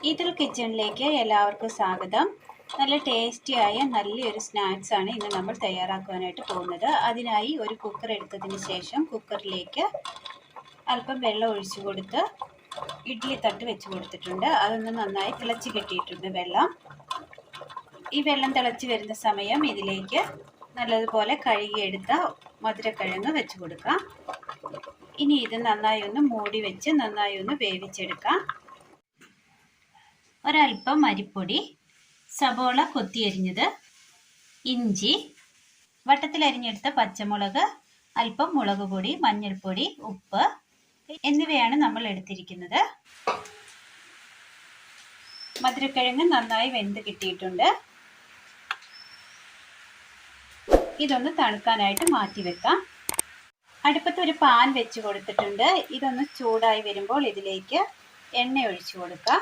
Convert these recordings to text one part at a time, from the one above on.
Ethyl കിച്ചണിലേക്ക് എല്ലാവർക്കും സ്വാഗതം. നല്ല ടേസ്റ്റിയായ നല്ലൊരു സ്നാക്സ് ആണ് ഇന്ന് നമ്മൾ തയ്യാറാക്കാനായിട്ട് പോകുന്നത്. അതിനായി ഒരു കുക്കർ എടുത്തതിന് ശേഷം കുക്കറിലേക്ക് അല്പം വെള്ളം ഒഴിച്ചു കൊടുത്ത് ഇഡ്ഡലി തട്ട് വെച്ച് കൊടുത്തിട്ടുണ്ട്. അതൊന്ന് നന്നായി തിളച്ച് കിട്ടിയിട്ടുണ്ട് വെള്ളം. ഈ വെള്ളം തിളച്ച് വരുന്ന സമയം ഇതിലേക്ക് നല്ലതുപോലെ കഴുകിയെടുത്ത മധുരക്കിഴങ്ങ് വെച്ച് കൊടുക്കാം. ഇനി ഇത് നന്നായി ഒന്ന് മൂടി വെച്ച് നന്നായി ഒന്ന് വേവിച്ചെടുക്കാം. ഒരൽപ്പം അരിപ്പൊടി, സബോള കൊത്തിയരിഞ്ഞത്, ഇഞ്ചി, വട്ടത്തിലരിഞ്ഞെടുത്ത പച്ചമുളക്, അല്പം മുളക് പൊടി, മഞ്ഞൾപ്പൊടി, ഉപ്പ് എന്നിവയാണ് നമ്മൾ എടുത്തിരിക്കുന്നത്. മധുരക്കിഴങ്ങ് നന്നായി വെന്ത് കിട്ടിയിട്ടുണ്ട്. ഇതൊന്ന് തണുക്കാനായിട്ട് മാറ്റി വെക്കാം. അടുപ്പത്ത് ഒരു പാൻ വെച്ച് കൊടുത്തിട്ടുണ്ട്. ഇതൊന്ന് ചൂടായി വരുമ്പോൾ ഇതിലേക്ക് എണ്ണ ഒഴിച്ചു കൊടുക്കാം.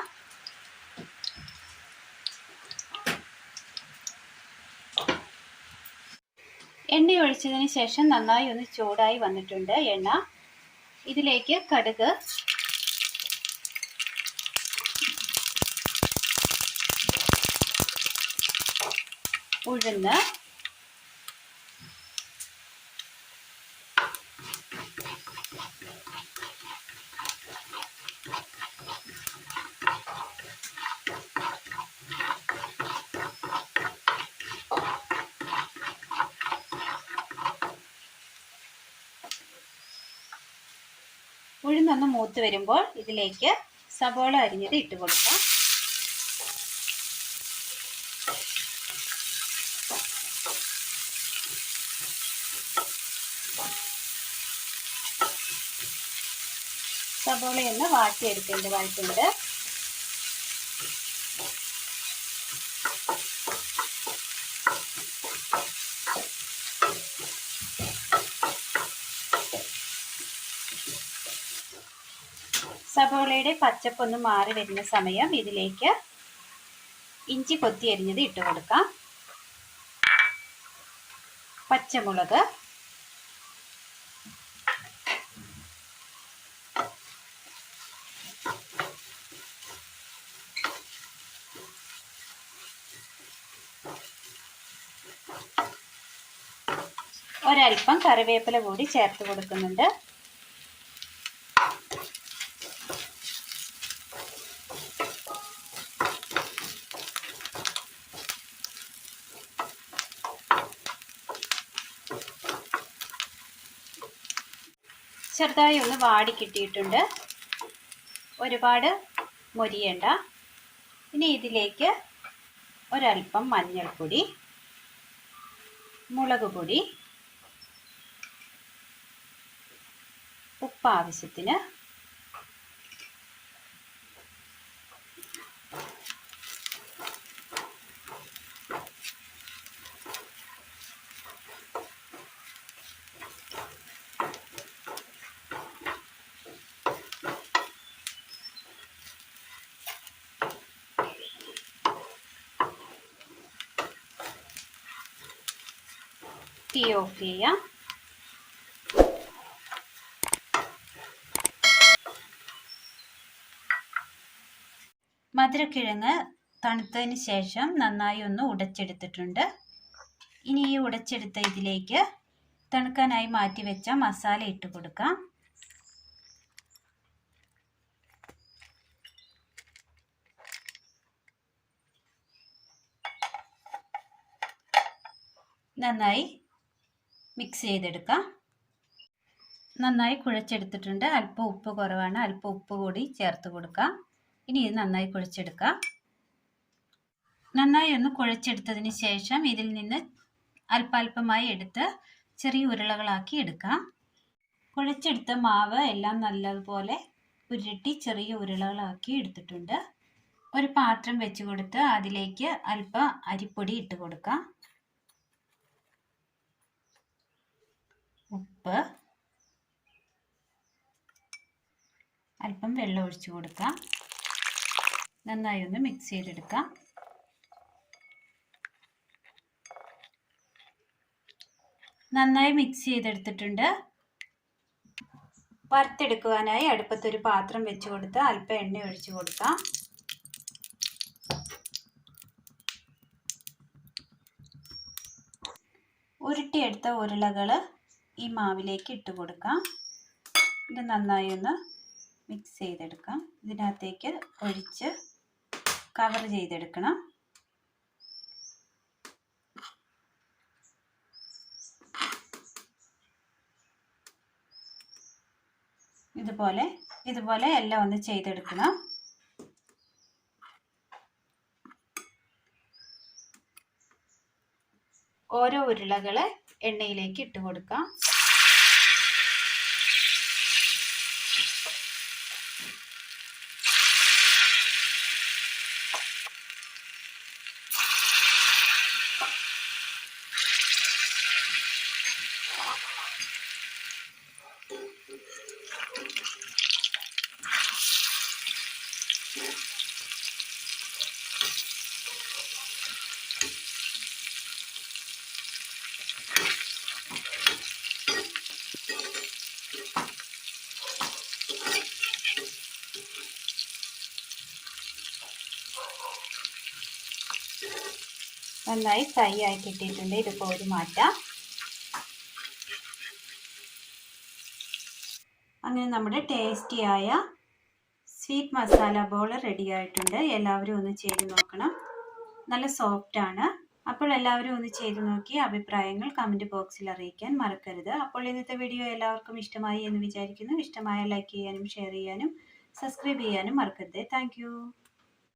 എണ്ണ ഒഴിച്ചതിന് ശേഷം നന്നായി ഒന്ന് ചൂടായി വന്നിട്ടുണ്ട് എണ്ണ. ഇതിലേക്ക് കടുക്, ഉഴുന്ന്, ഉഴുന്നൊന്ന് മൂത്ത് വരുമ്പോൾ ഇതിലേക്ക് സബോള അരിഞ്ഞത് ഇട്ട് കൊടുക്കാം. സബോളയൊന്ന് വാട്ടിയെടുക്കേണ്ടതായിട്ടുണ്ട്. സബോളയുടെ പച്ചപ്പൊന്ന് മാറി വരുന്ന സമയം ഇതിലേക്ക് ഇഞ്ചി കൊത്തിയരിഞ്ഞത് ഇട്ട് കൊടുക്കാം. പച്ചമുളക്, ഒരൽപ്പം കറിവേപ്പില കൂടി ചേർത്ത് കൊടുക്കുന്നുണ്ട്. ചെറുതായി ഒന്ന് വാടി കിട്ടിയിട്ടുണ്ട്. ഒരുപാട് മൊരിയണ്ട. ഇനി ഇതിലേക്ക് ഒരൽപ്പം മഞ്ഞൾപ്പൊടി, മുളക് പൊടി, ഉപ്പ് ആവശ്യത്തിന്, തീ ഓഫ് ചെയ്യാം. മധുരക്കിഴങ്ങ് തണുത്തതിന് ശേഷം നന്നായി ഒന്ന് ഉടച്ചെടുത്തിട്ടുണ്ട്. ഇനി ഈ ഉടച്ചെടുത്ത ഇതിലേക്ക് തണുക്കാനായി മാറ്റി വെച്ച മസാല ഇട്ട് കൊടുക്കാം. നന്നായി മിക്സ് ചെയ്തെടുക്കാം. നന്നായി കുഴച്ചെടുത്തിട്ടുണ്ട്. അല്പം ഉപ്പ് കുറവാണ്, അല്പം ഉപ്പ് കൂടി ചേർത്ത് കൊടുക്കാം. ഇനി ഇത് നന്നായി കുഴച്ചെടുക്കാം. നന്നായി ഒന്ന് കുഴച്ചെടുത്തതിന് ശേഷം ഇതിൽ നിന്ന് അല്പാൽപമായി എടുത്ത് ചെറിയ ഉരുളകളാക്കി എടുക്കാം. കുഴച്ചെടുത്ത മാവ് എല്ലാം നല്ലതുപോലെ ഉരുട്ടി ചെറിയ ഉരുളകളാക്കി എടുത്തിട്ടുണ്ട്. ഒരു പാത്രം വെച്ച് കൊടുത്ത് അതിലേക്ക് അല്പം അരിപ്പൊടി ഇട്ട് കൊടുക്കാം. ഉപ്പ്, അല്പം വെള്ളം ഒഴിച്ചു കൊടുക്കാം. നന്നായി ഒന്ന് മിക്സ് ചെയ്തെടുക്കാം. നന്നായി മിക്സ് ചെയ്തെടുത്തിട്ടുണ്ട്. വറുത്തെടുക്കുവാനായി അടുപ്പത്തൊരു പാത്രം വെച്ച് കൊടുത്ത് അല്പം എണ്ണ ഒഴിച്ചു കൊടുക്കാം. ഉരുട്ടിയെടുത്ത ഉരുളകൾ ഈ മാവിലേക്ക് ഇട്ട് കൊടുക്കാം. ഇത് നന്നായി ഒന്ന് മിക്സ് ചെയ്തെടുക്കാം. ഇതിനകത്തേക്ക് ഒഴിച്ച് കവർ ചെയ്തെടുക്കണം. ഇതുപോലെ എല്ലാം ഒന്ന് ചെയ്തെടുക്കണം. ഓരോ ഉരുളകൾ എണ്ണയിലേക്ക് ഇട്ട് കൊടുക്കാം. നന്നായി ഫ്രൈ ആയി കിട്ടിയിട്ടുണ്ട്. ഇത് കോരി മാറ്റാം. അങ്ങനെ നമ്മുടെ ടേസ്റ്റിയായ സ്വീറ്റ് മസാല ബോൾ റെഡി ആയിട്ടുണ്ട്. എല്ലാവരും ഒന്ന് ചെയ്ത് നോക്കണം. നല്ല സോഫ്റ്റ് ആണ്. അപ്പോൾ എല്ലാവരും ഒന്ന് ചെയ്ത് നോക്കി അഭിപ്രായങ്ങൾ കമൻറ്റ് ബോക്സിൽ അറിയിക്കാൻ മറക്കരുത്. അപ്പോൾ ഇന്നത്തെ വീഡിയോ എല്ലാവർക്കും ഇഷ്ടമായി എന്ന് വിചാരിക്കുന്നു. ഇഷ്ടമായ ലൈക്ക് ചെയ്യാനും ഷെയർ ചെയ്യാനും സബ്സ്ക്രൈബ് ചെയ്യാനും മറക്കരുത്. താങ്ക്